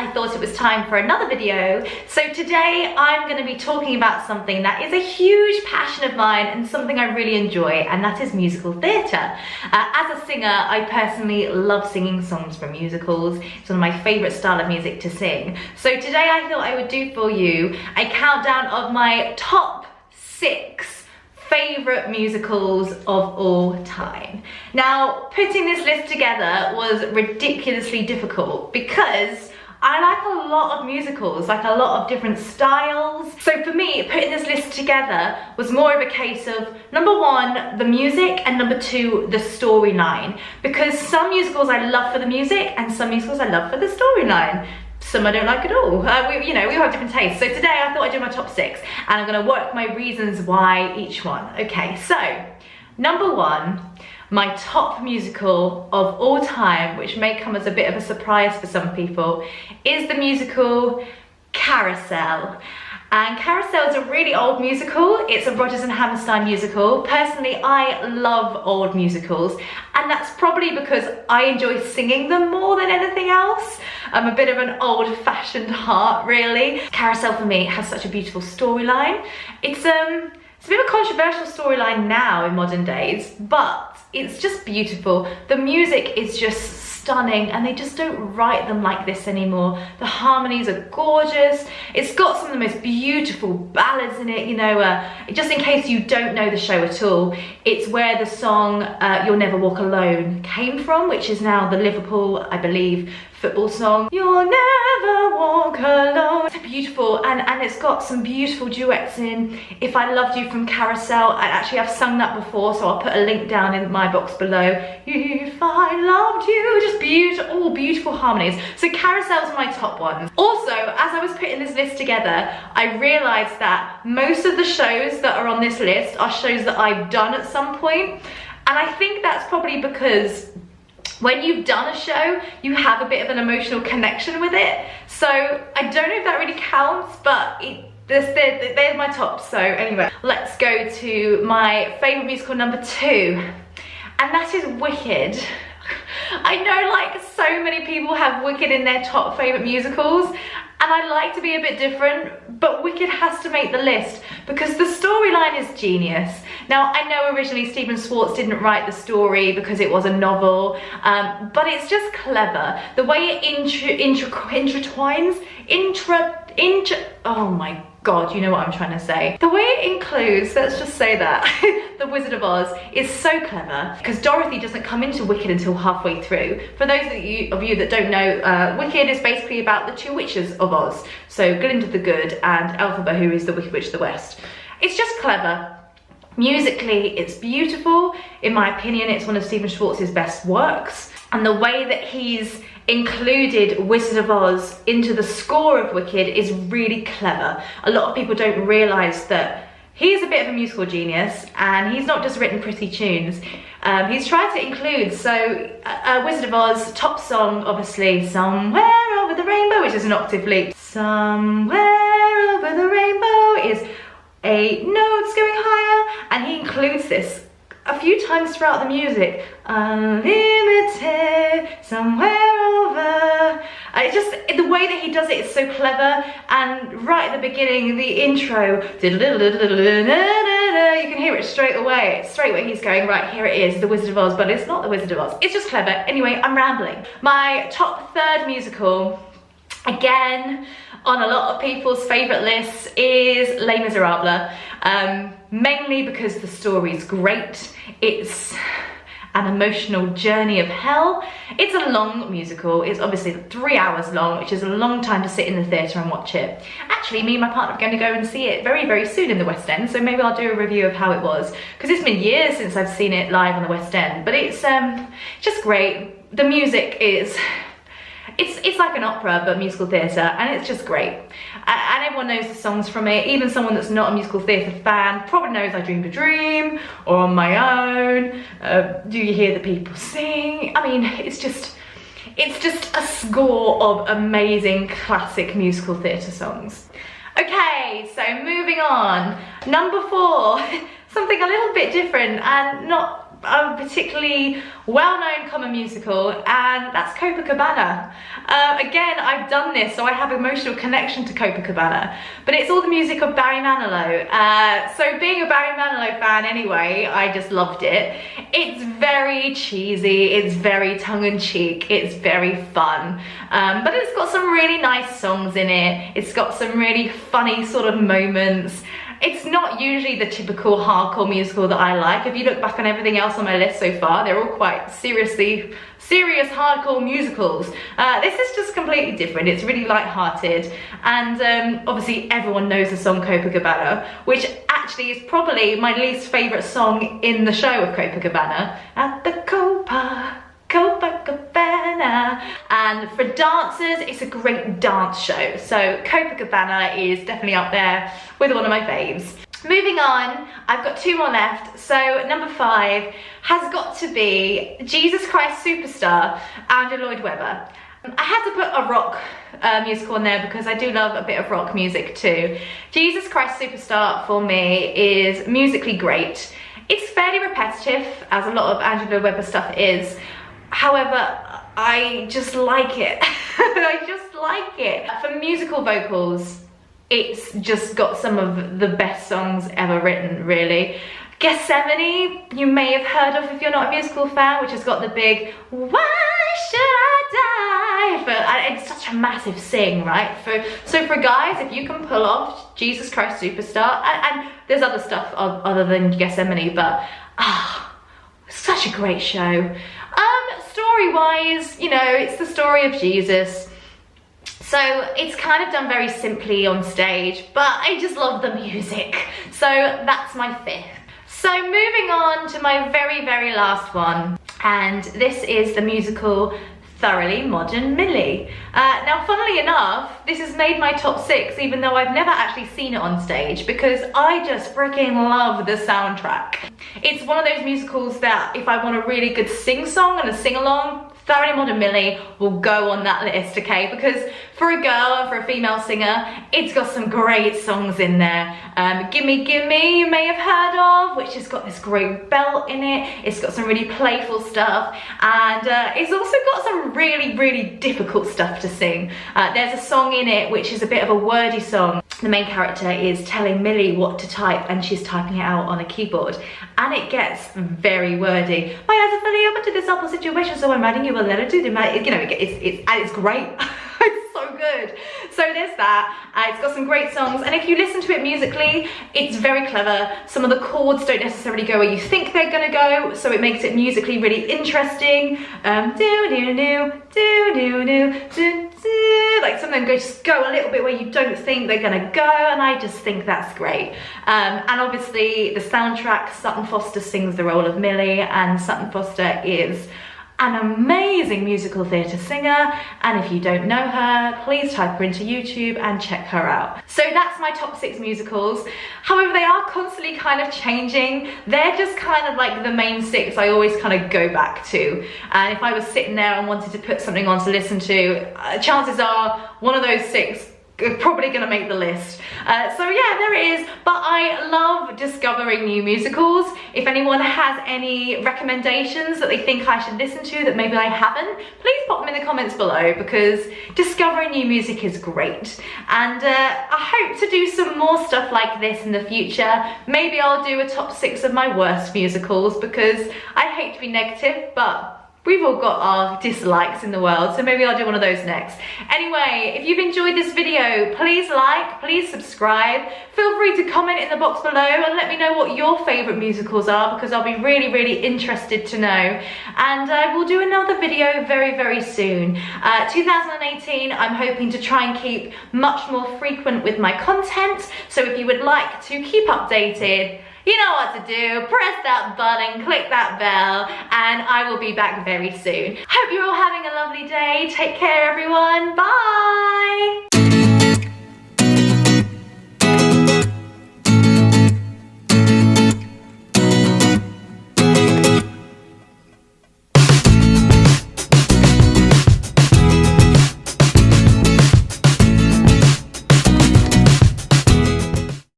I thought it was time for another video. So today I'm going to be talking about something that is a huge passion of mine and something I really enjoy, and that is musical theatre. As a singer, I personally love singing songs from musicals. It's one of my favourite style of music to sing. So today I thought I would do for you a countdown of my top 6 favourite musicals of all time. Now, putting this list together was ridiculously difficult because I like a lot of musicals, like a lot of different styles. So for me, putting this list together was more of a case of, number 1, the music, and number 2, the storyline. Because some musicals I love for the music, and some musicals I love for the storyline. Some I don't like at all. We all have different tastes. So today I thought I'd do my top 6, and I'm gonna work my reasons why each one. Okay, so number 1, my top musical of all time, which may come as a bit of a surprise for some people, is the musical Carousel. And Carousel is a really old musical. It's a Rodgers and Hammerstein musical. Personally, I love old musicals, and that's probably because I enjoy singing them more than anything else. I'm a bit of an old-fashioned heart, really. Carousel for me has such a beautiful storyline. It's a bit of a controversial storyline now in modern days, but it's just beautiful. The music is just stunning, and they just don't write them like this anymore. The harmonies are gorgeous. It's got some of the most beautiful ballads in it, just in case you don't know the show at all. It's where the song You'll Never Walk Alone came from, which is now the Liverpool, I believe, football song. You'll never walk alone. It's beautiful, and it's got some beautiful duets in If I Loved You from Carousel. I've sung that before, so I'll put a link down in my box below. If I loved you, just beautiful, all beautiful harmonies. So Carousel's my top one. Also, as I was putting this list together, I realized that most of the shows that are on this list are shows that I've done at some point, and I think that's probably because when you've done a show, you have a bit of an emotional connection with it. So I don't know if that really counts, but they're my tops. So anyway, let's go to my favourite musical number 2, and that is Wicked. I know like so many people have Wicked in their top favourite musicals, and I like to be a bit different, but Wicked has to make the list because the storyline is genius. Now, I know originally Stephen Schwartz didn't write the story because it was a novel, but it's just clever. The way it intertwines, oh my God, you know what I'm trying to say. The way it includes, let's just say that, the Wizard of Oz is so clever because Dorothy doesn't come into Wicked until halfway through. For those of you that don't know, Wicked is basically about the 2 witches of Oz. So Glinda the Good and Elphaba, who is the Wicked Witch of the West. It's just clever. Musically, it's beautiful. In my opinion, it's one of Stephen Schwartz's best works. And the way that he's included Wizard of Oz into the score of Wicked is really clever. A lot of people don't realise that he's a bit of a musical genius, and he's not just written pretty tunes. He's tried to include, Wizard of Oz, top song, obviously, Somewhere Over the Rainbow, which is an octave leap. Somewhere over the rainbow is a notes going higher, and he includes this a few times throughout the music. Unlimited, somewhere over. The way that he does it is so clever, and right at the beginning, the intro, you can hear it straight away. It's straight where he's going, right, here it is, the Wizard of Oz, but it's not the Wizard of Oz. It's just clever. Anyway, I'm rambling. My top 3rd musical, again, on a lot of people's favourite lists, is Les Miserables. Mainly because the story's great. It's an emotional journey of hell. It's a long musical. It's obviously 3 hours long, which is a long time to sit in the theatre and watch it. Actually, me and my partner are going to go and see it very, very soon in the West End, so maybe I'll do a review of how it was, because it's been years since I've seen it live on the West End. But it's just great. The music is... It's like an opera, but musical theatre, and it's just great. And everyone knows the songs from it. Even someone that's not a musical theatre fan probably knows I Dreamed a Dream, or On My Own, Do You Hear the People Sing? I mean, it's just a score of amazing classic musical theatre songs. Okay, so moving on. Number 4, something a little bit different and not a particularly well-known common musical, and that's Copacabana. Again, I've done this, so I have emotional connection to Copacabana, but it's all the music of Barry Manilow. So being a Barry Manilow fan anyway, I just loved it. It's very cheesy, it's very tongue-in-cheek, it's very fun, but it's got some really nice songs in it. It's got some really funny sort of moments. It's not usually the typical hardcore musical that I like. If you look back on everything else on my list so far, they're all quite serious hardcore musicals. This is just completely different. It's really light-hearted, and obviously everyone knows the song Copacabana, which actually is probably my least favourite song in the show of Copacabana. At the Copacabana. And for dancers, it's a great dance show. So Copacabana is definitely up there with one of my faves. Moving on, I've got two more left. So number 5 has got to be Jesus Christ Superstar, Andrew Lloyd Webber. I had to put a rock musical in there because I do love a bit of rock music too. Jesus Christ Superstar for me is musically great. It's fairly repetitive, as a lot of Andrew Lloyd Webber stuff is. However, I just like it. I just like it. For musical vocals, it's just got some of the best songs ever written, really. Gethsemane, you may have heard of if you're not a musical fan, which has got the big, why should I die? It's such a massive sing, right? So for guys, if you can pull off Jesus Christ Superstar, and there's other stuff other than Gethsemane, but such a great show. Story-wise, you know, it's the story of Jesus. So it's kind of done very simply on stage, but I just love the music. So that's my 5th. So moving on to my very, very last one, and this is the musical Thoroughly Modern Millie. Now, funnily enough, this has made my top 6, even though I've never actually seen it on stage, because I just freaking love the soundtrack. It's one of those musicals that if I want a really good sing-song and a sing-along, Thoroughly Modern Millie will go on that list, okay? Because for a girl and for a female singer, it's got some great songs in there. Gimme Gimme, you may have heard of, which has got this great belt in it. It's got some really playful stuff, and it's also got some really, really difficult stuff to sing. There's a song in it which is a bit of a wordy song. The main character is telling Millie what to type, and she's typing it out on a keyboard, and it gets very wordy. My eyes are fully open to this awful situation, so I'm writing you a letter to the man. You know, it's great. It's so good. So there's that. It's got some great songs, and if you listen to it musically, it's very clever. Some of the chords don't necessarily go where you think they're gonna go, so it makes it musically really interesting. Like some of them just go a little bit where you don't think they're gonna go, and I just think that's great. And obviously the soundtrack, Sutton Foster sings the role of Millie, and Sutton Foster is an amazing musical theatre singer, and if you don't know her, please type her into YouTube and check her out. So that's my top 6 musicals. However, they are constantly kind of changing. They're just kind of like the main 6 I always kind of go back to. And if I was sitting there and wanted to put something on to listen to, chances are one of those 6 probably gonna make the list. So yeah, there it is. But I love discovering new musicals. If anyone has any recommendations that they think I should listen to that maybe I haven't, please pop them in the comments below, because discovering new music is great. And I hope to do some more stuff like this in the future. Maybe I'll do a top 6 of my worst musicals, because I hate to be negative, but we've all got our dislikes in the world, so maybe I'll do one of those next. Anyway, if you've enjoyed this video, please like, please subscribe. Feel free to comment in the box below and let me know what your favourite musicals are, because I'll be really, really interested to know. And I will do another video very, very soon. 2018, I'm hoping to try and keep much more frequent with my content, so if you would like to keep updated, you know what to do. Press that button, click that bell, and I will be back very soon. Hope you're all having a lovely day. Take care, everyone. Bye.